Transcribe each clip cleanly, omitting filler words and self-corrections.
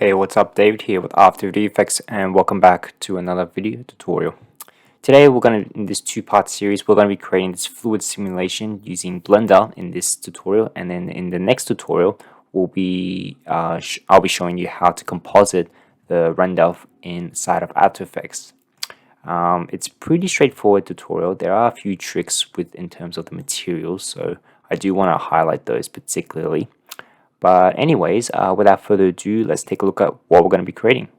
Hey, what's up? David here with After Effects, and welcome back to another video tutorial. Today in this two-part series, we're gonna be creating this fluid simulation using Blender in this tutorial, and then in the next tutorial, I'll be showing you how to composite the render inside of After Effects. It's pretty straightforward tutorial. There are a few tricks in terms of the materials, so I do want to highlight those particularly. But anyways, without further ado, let's take a look at what we're going to be creating.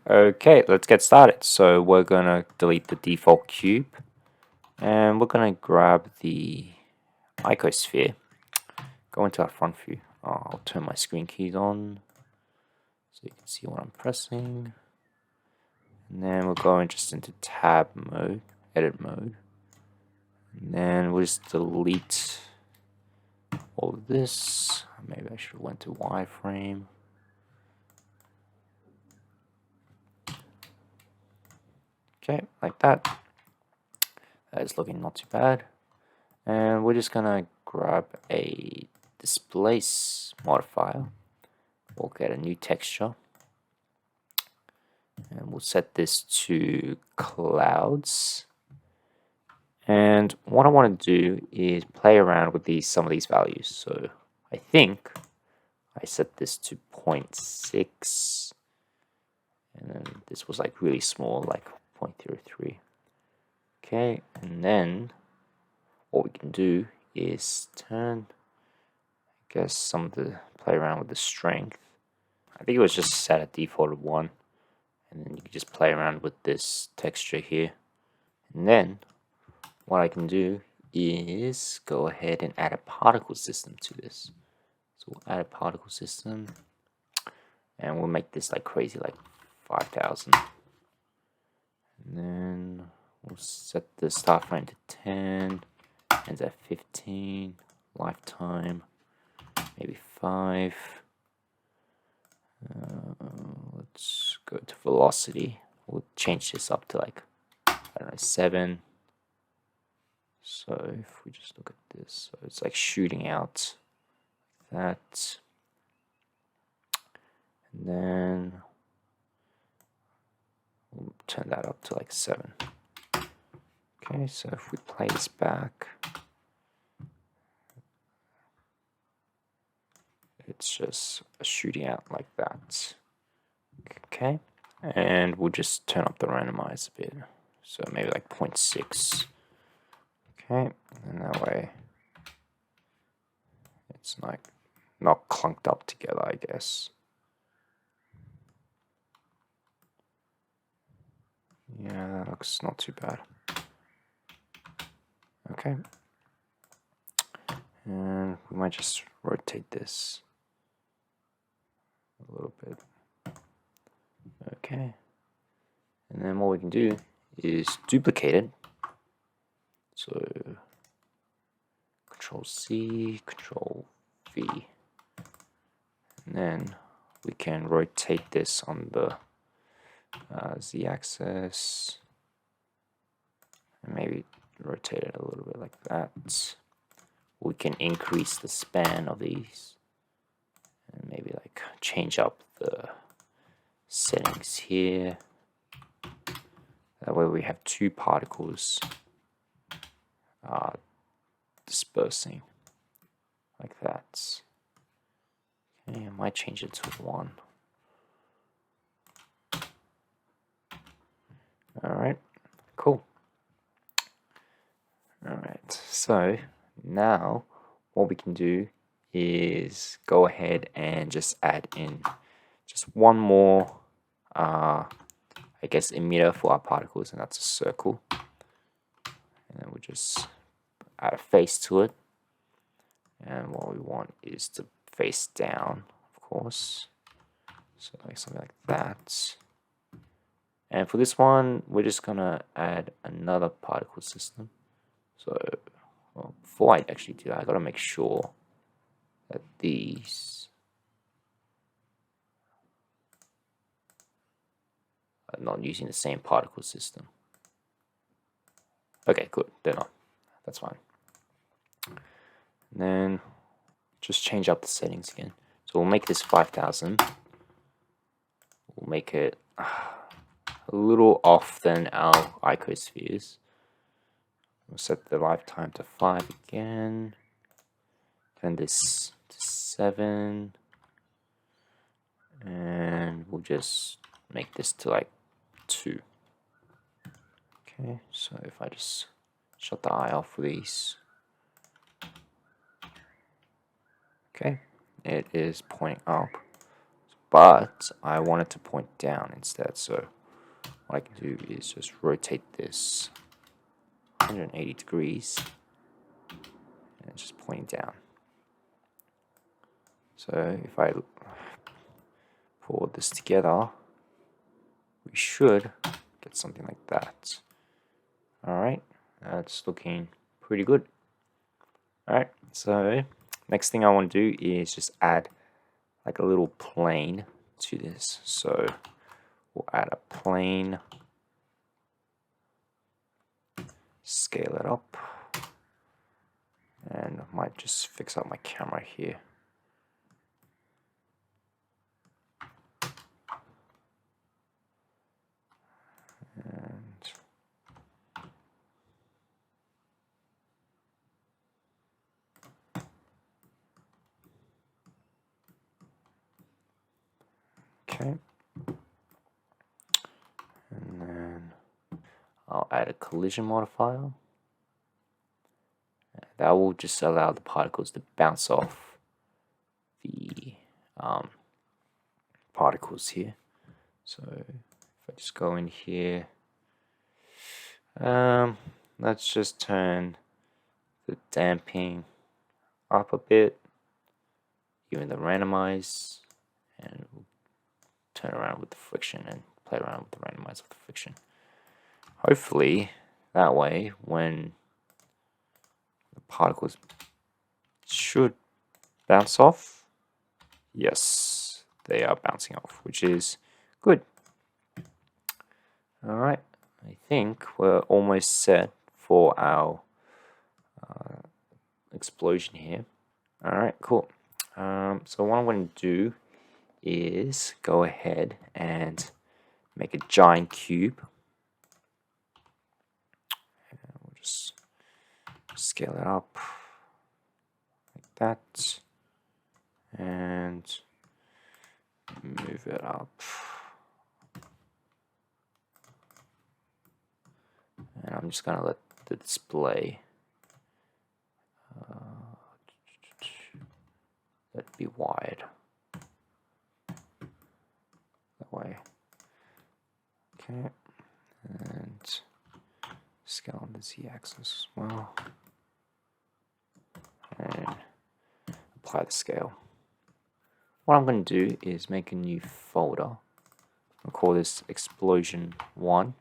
Okay, let's get started. So we're going to delete the default cube, and we're going to grab the icosphere, go into our front view. I'll turn my screen keys on so you can see what I'm pressing. And then we'll go just into tab mode, edit mode. And then we'll just delete all of this. Maybe I should have went to wireframe. Okay, like that. That's looking not too bad. And we're just gonna grab a displace modifier. We'll get a new texture. And we'll set this to clouds. And what I want to do is play around with some of these values. So I think I set this to 0.6. And then this was like really small, like 0.03. Okay, and then what we can do is turn, I guess, some of the play around with the strength. I think it was just set at default of 1, and then you can just play around with this texture here. And then what I can do is go ahead and add a particle system to this. So we'll add a particle system, and we'll make this like crazy, like 5,000. And then we'll set the start frame to 10, ends at 15, lifetime, maybe 5. Let's go to velocity. We'll change this up to like, I don't know, 7. So if we just look at this, so it's like shooting out like that. And then we'll turn that up to like 7. Okay, so if we play this back, it's just shooting out like that. Okay, and we'll just turn up the randomize a bit, so maybe like 0.6. Okay, and that way it's like not clunked up together, I guess. Yeah, that looks not too bad. Okay, and we might just rotate this a little bit. Okay, and then what we can do is duplicate it. So Control C, Control V, and then we can rotate this on the Z-axis, and maybe rotate it a little bit like that. We can increase the span of these, and maybe like change up the settings here. That way we have 2 particles dispersing like that. Okay, I might change it to 1. Alright, cool. Alright, so now what we can do is go ahead and just add in just one more I guess emitter for our particles, and that's a circle. And then we'll just add a face to it, and what we want is to face down, of course, so like something like that. And for this one, we're just gonna add another particle system. So before I actually do that, I gotta make sure that these are not using the same particle system. Okay, good, they're not. that's fine. And then just change up the settings again. So we'll make this 5,000. We'll make it a little off than our icospheres. We'll set the lifetime to 5 again. Turn this to 7. And we'll just make this to like 2. Okay, so if I just shut the eye off with these. Okay, it is pointing up, but I want it to point down instead. So what I can do is just rotate this 180 degrees and it's just pointing down. So if I pull this together, we should get something like that. Alright, that's looking pretty good. Alright, so next thing I want to do is just add like a little plane to this. So we'll add a plane, scale it up, and I might just fix up my camera here. Okay, and then I'll add a collision modifier. That will just allow the particles to bounce off the particles here. So if I just go in here, let's just turn the damping up a bit, even the randomize, and we'll turn around with the friction and play around with the randomize of the friction. Hopefully that way when the particles should bounce off, yes, they are bouncing off, which is good. Alright, I think we're almost set for our explosion here. Alright, cool. So what I'm going to do is go ahead and make a giant cube. And we'll just scale it up like that and move it up. And I'm just going to let the display let it be wide. That way. Okay. And scale on the z-axis as well. And apply the scale. What I'm going to do is make a new folder. I'll call this explosion 1,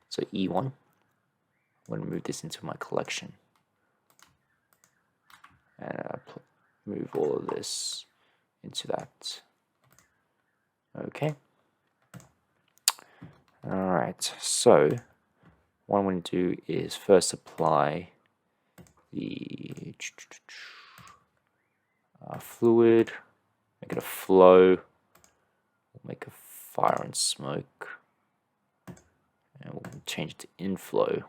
so E1. I'm going to move this into my collection. And move all of this into that. Okay. Alright, so what I'm going to do is first apply the fluid, make it a flow, we'll make a fire and smoke, and we'll change it to inflow.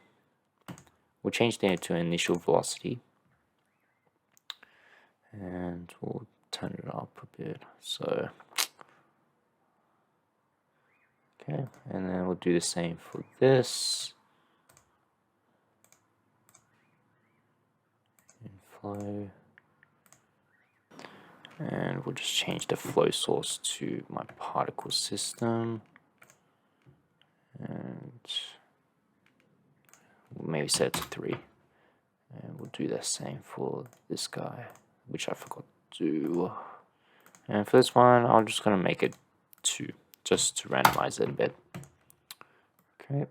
We'll change that to initial velocity, and we'll turn it up a bit. So, okay, and then we'll do the same for this. Inflow. And we'll just change the flow source to my particle system. And we'll maybe set it to 3. And we'll do the same for this guy, which I forgot to do. And for this one, I'm just going to make it 2, just to randomize it a bit. Okay.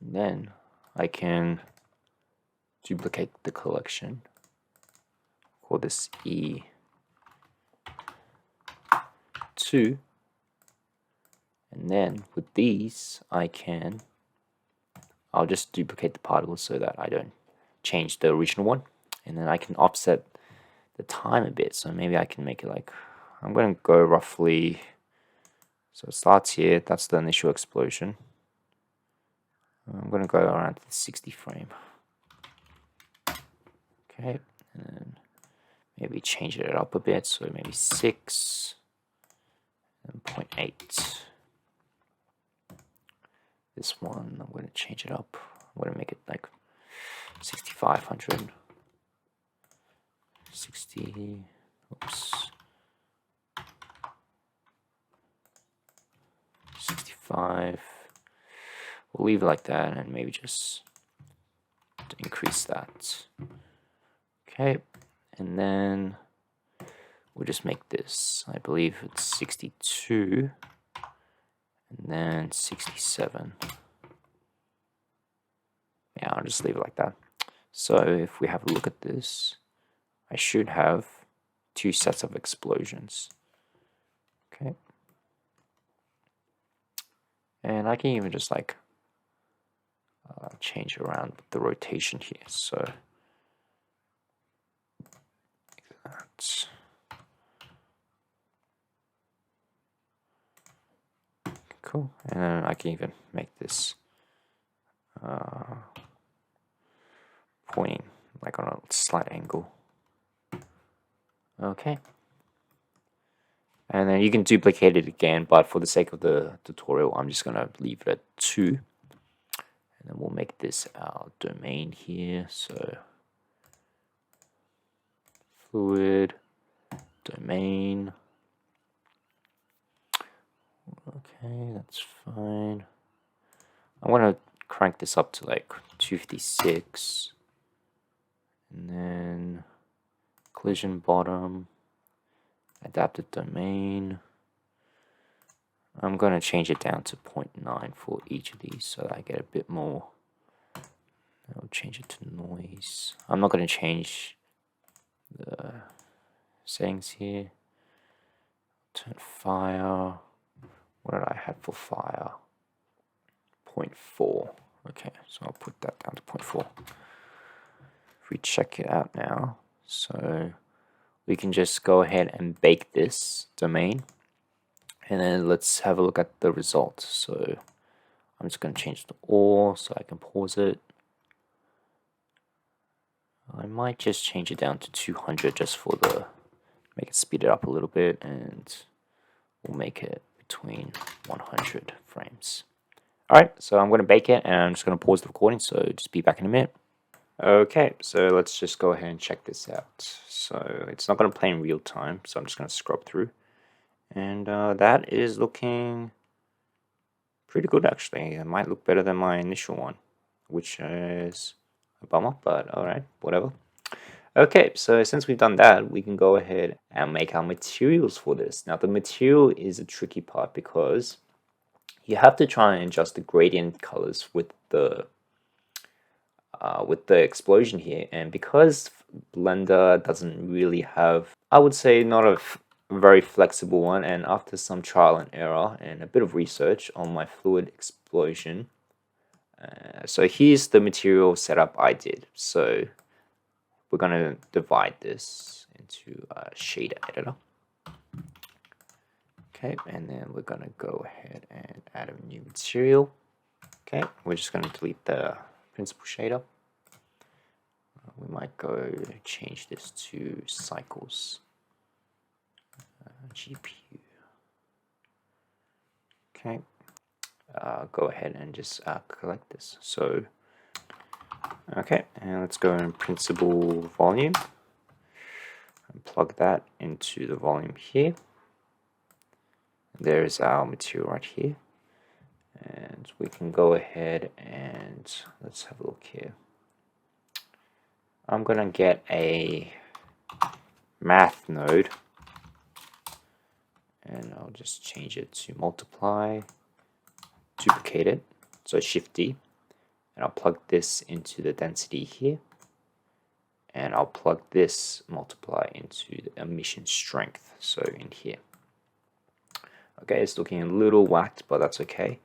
And then I can duplicate the collection. Call this E2. And then with these, I can I'll just duplicate the particles so that I don't change the original one. And then I can offset the time a bit. So maybe I can make it like, I'm going to go roughly, so it starts here, that's the initial explosion. I'm going to go around the 60 frame. Okay, and maybe change it up a bit, so maybe 6 and 0.8. This one, I'm going to change it up. I'm going to make it like 6500. 60, oops. 65. We'll leave it like that and maybe just increase that. Okay, and then we'll just make this, I believe it's 62 and then 67. Yeah, I'll just leave it like that. So if we have a look at this, I should have 2 sets of explosions. Okay. And I can even just like change around the rotation here. So like that. Cool. And then I can even make this pointing like on a slight angle. Okay. And then you can duplicate it again, but for the sake of the tutorial, I'm just going to leave it at 2. And then we'll make this our domain here. So fluid, domain. Okay, that's fine. I want to crank this up to like 256. And then collision bottom, adapted domain. I'm going to change it down to 0.9 for each of these so that I get a bit more. I'll change it to noise. I'm not going to change the settings here. Turn fire. What did I have for fire? 0.4. Okay, so I'll put that down to 0.4. If we check it out now, so we can just go ahead and bake this domain. And then let's have a look at the result. So I'm just going to change the all so I can pause it. I might just change it down to 200 just for the, make it speed it up a little bit, and we'll make it between 100 frames. Alright, so I'm going to bake it and I'm just going to pause the recording, so just be back in a minute. Okay, so let's just go ahead and check this out. So it's not going to play in real time, so I'm just going to scrub through. And that is looking pretty good actually. It might look better than my initial one, which is a bummer, but alright, whatever. Okay, so since we've done that, we can go ahead and make our materials for this. Now the material is a tricky part because you have to try and adjust the gradient colors with the explosion here, and because Blender doesn't really have, I would say, not a very flexible one, and after some trial and error and a bit of research on my fluid explosion, so here's the material setup I did. So we're going to divide this into a shader editor. Okay, and then we're going to go ahead and add a new material. Okay, we're just going to delete the principal shader. We might go change this to cycles. GPU. Okay, go ahead and just collect this. So, okay, and let's go in principal volume and plug that into the volume here. There's our material right here, and we can go ahead and let's have a look here. I'm gonna get a math node, and I'll just change it to multiply, duplicate it, so Shift D, and I'll plug this into the density here, and I'll plug this multiply into the emission strength, so in here. Okay, it's looking a little whacked, but that's okay.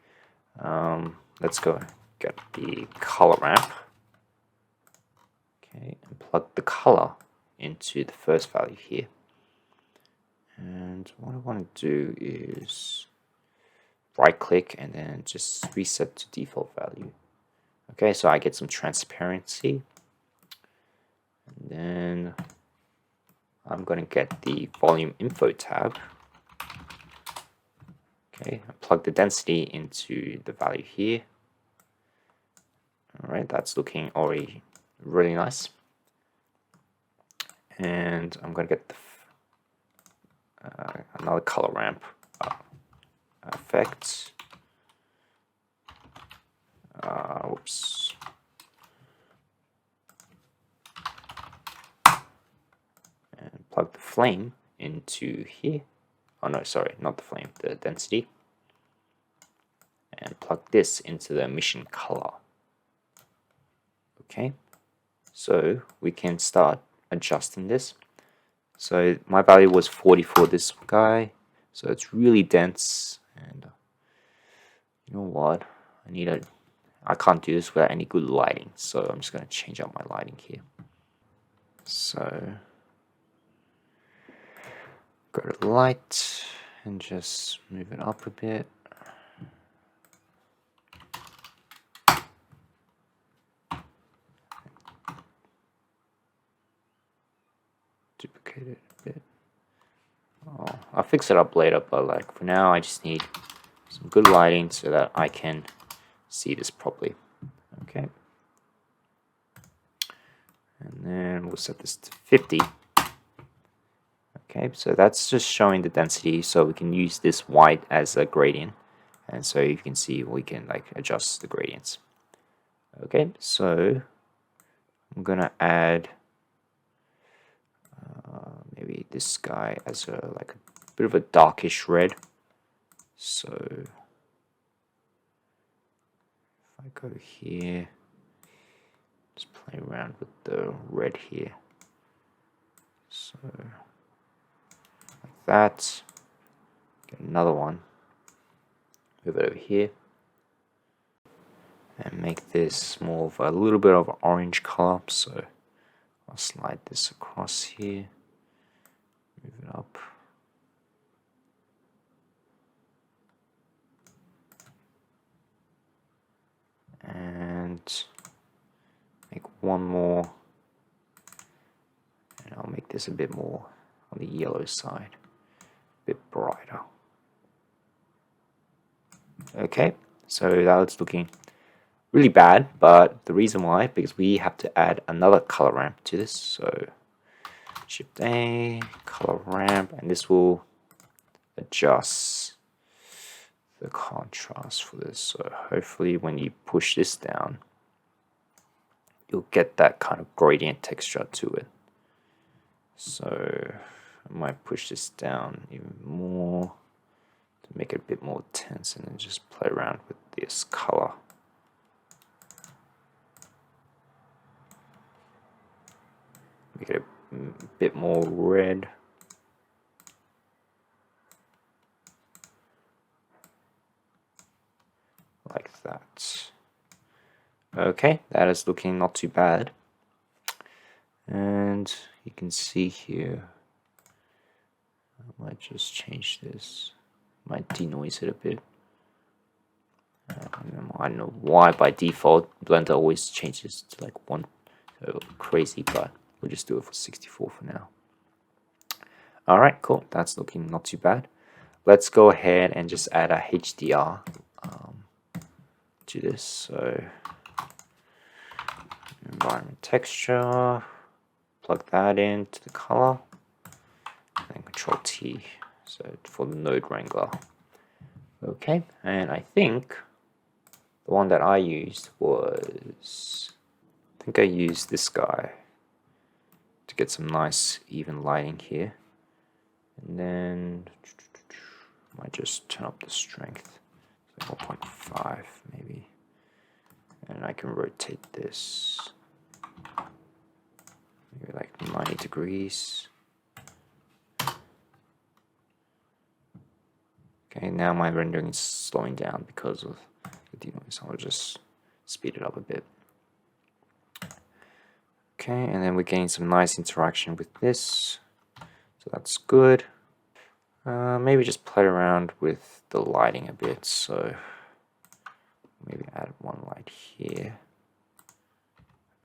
Let's go get the color ramp. Okay, and plug the color into the first value here. And what I want to do is right click and then just reset to default value. Okay, so I get some transparency. And then I'm going to get the volume info tab. Okay, plug the density into the value here. Alright, that's looking already really nice. And I'm going to get the, another color ramp effect. Whoops. And plug the flame into here. Oh no, sorry, not the flame, the density. And plug this into the emission color. Okay, so we can start adjusting this. So my value was 40 for this guy, so it's really dense. And you know what? I can't do this without any good lighting, so I'm just going to change up my lighting here. So go to light and just move it up a bit. Duplicate it a bit. Oh, I'll fix it up later, but like for now I just need some good lighting so that I can see this properly. Okay. And then we'll set this to 50. Okay, so that's just showing the density, so we can use this white as a gradient. And so you can see we can like adjust the gradients. Okay, so I'm gonna add maybe this guy as a like a bit of a darkish red. So if I go here, just play around with the red here. So like that. Get another one. Move it over here. And make this more of a little bit of an orange color. So I'll slide this across here. Move it up. And make one more. And I'll make this a bit more on the yellow side. A bit brighter. Okay, so that's looking really bad, but the reason why, because we have to add another color ramp to this. So Shift A, color ramp, and this will adjust the contrast for this. So hopefully when you push this down, you'll get that kind of gradient texture to it. So I might push this down even more to make it a bit more tense, and then just play around with this color. Make it a bit more red. Like that. Okay, that is looking not too bad. And you can see here, I might just change this. Might denoise it a bit. I don't know why by default Blender always changes to like 1, so crazy, but we'll just do it for 64 for now. Alright, cool, that's looking not too bad. Let's go ahead and just add a HDR to this. So environment texture, plug that into the color, and Control T, so for the node wrangler. Okay, and I think the one that I used was, I think I used this guy to get some nice even lighting here. And then I might just turn up the strength, so 1.5 maybe. And I can rotate this maybe like 90 degrees. Okay, now my rendering is slowing down because of the denoise. I'll just speed it up a bit. Okay, and then we're getting some nice interaction with this, so that's good. Maybe just play around with the lighting a bit, so maybe add one light here.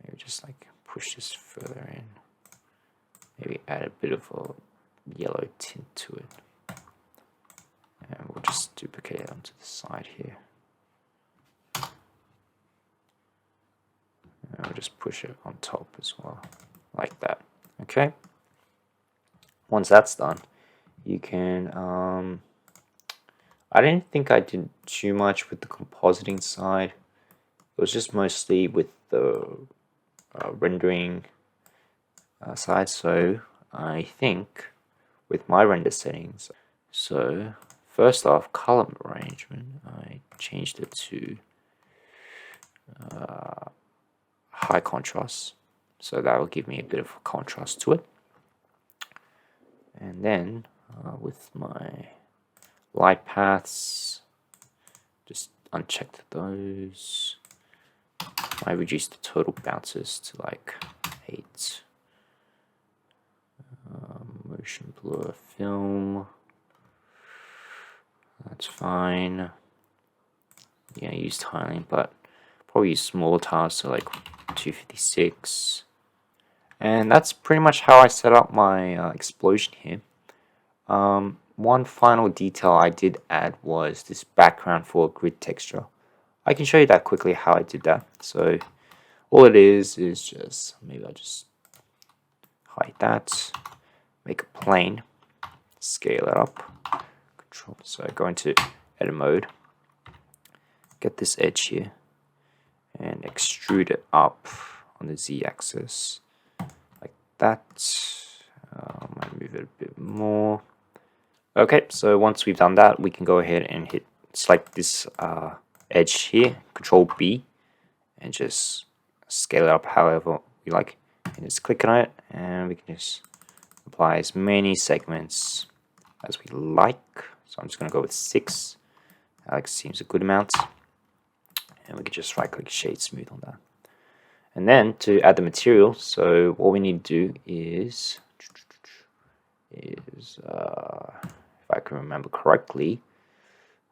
Maybe just like push this further in. Maybe add a bit of a yellow tint to it. And we'll just duplicate it onto the side here. And we'll just push it on top as well, like that. Okay. Once that's done, you can, I didn't think I did too much with the compositing side. It was just mostly with the rendering side. So I think with my render settings, so first off, color arrangement, I changed it to high contrast, so that will give me a bit of contrast to it. And then with my light paths, just unchecked those. I reduced the total bounces to like 8. Motion blur film, that's fine. Yeah, use tiling, but probably use smaller tiles, so like 256. And that's pretty much how I set up my explosion here. One final detail I did add was this background for grid texture. I can show you that quickly how I did that. So all it is just, maybe I'll just hide that, make a plane, scale it up, control, so go into edit mode, get this edge here, and extrude it up on the z-axis, like that. I might move it a bit more. Okay, so once we've done that, we can go ahead and select this edge here, Control B, and just scale it up however we like. And just click on it, and we can just apply as many segments as we like. So I'm just going to go with 6. That seems a good amount. And we can just right click Shade Smooth on that. And then to add the material, so what we need to do is if I can remember correctly,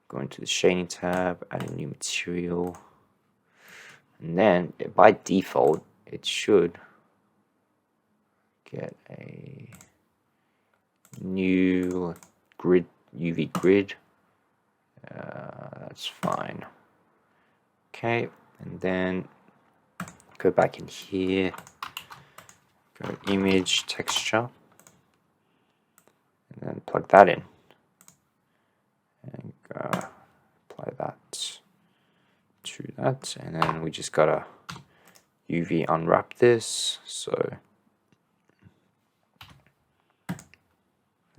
go into the shading tab, add a new material, and then by default it should get a new grid, UV grid. That's fine. Okay, and then go back in here, go image texture, and then plug that in, and apply that to that, and then we just gotta UV unwrap this. So,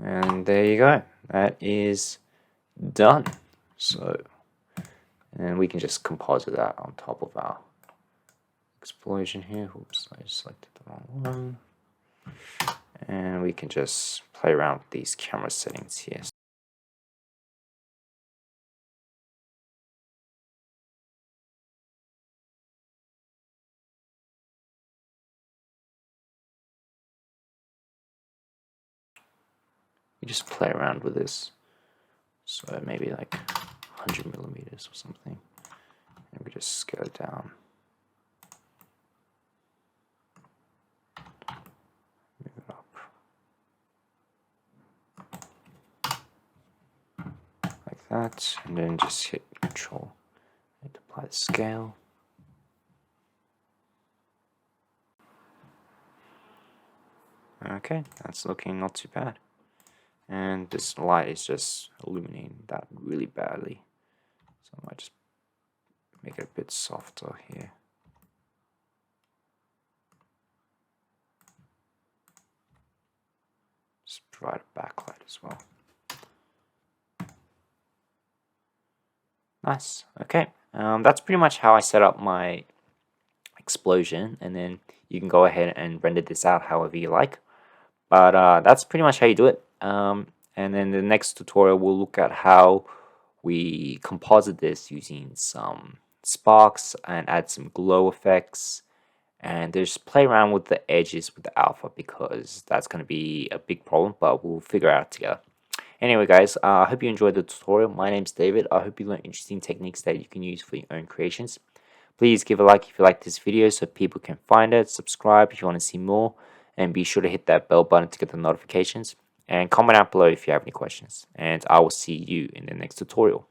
and there you go, that is done. So, and we can just composite that on top of our explosion here. Oops, I selected the wrong one. And we can just play around with these camera settings here. You just play around with this. So maybe like 100 millimeters or something. And we just scale it down. Move it up. Like that. And then just hit Control and apply the scale. Okay, that's looking not too bad. And this light is just illuminating that really badly. So I might just make it a bit softer here. Just provide a backlight as well. Nice. Okay, that's pretty much how I set up my explosion, and then you can go ahead and render this out however you like. But that's pretty much how you do it. And then the next tutorial we'll look at how we composite this using some sparks and add some glow effects, and just play around with the edges with the alpha, because that's going to be a big problem, but we'll figure it out together. Anyway guys, I hope you enjoyed the tutorial. My name's David. I hope you learned interesting techniques that you can use for your own creations. Please give a like if you like this video so people can find it. Subscribe if you want to see more, and be sure to hit that bell button to get the notifications, and comment out below if you have any questions, and I will see you in the next tutorial.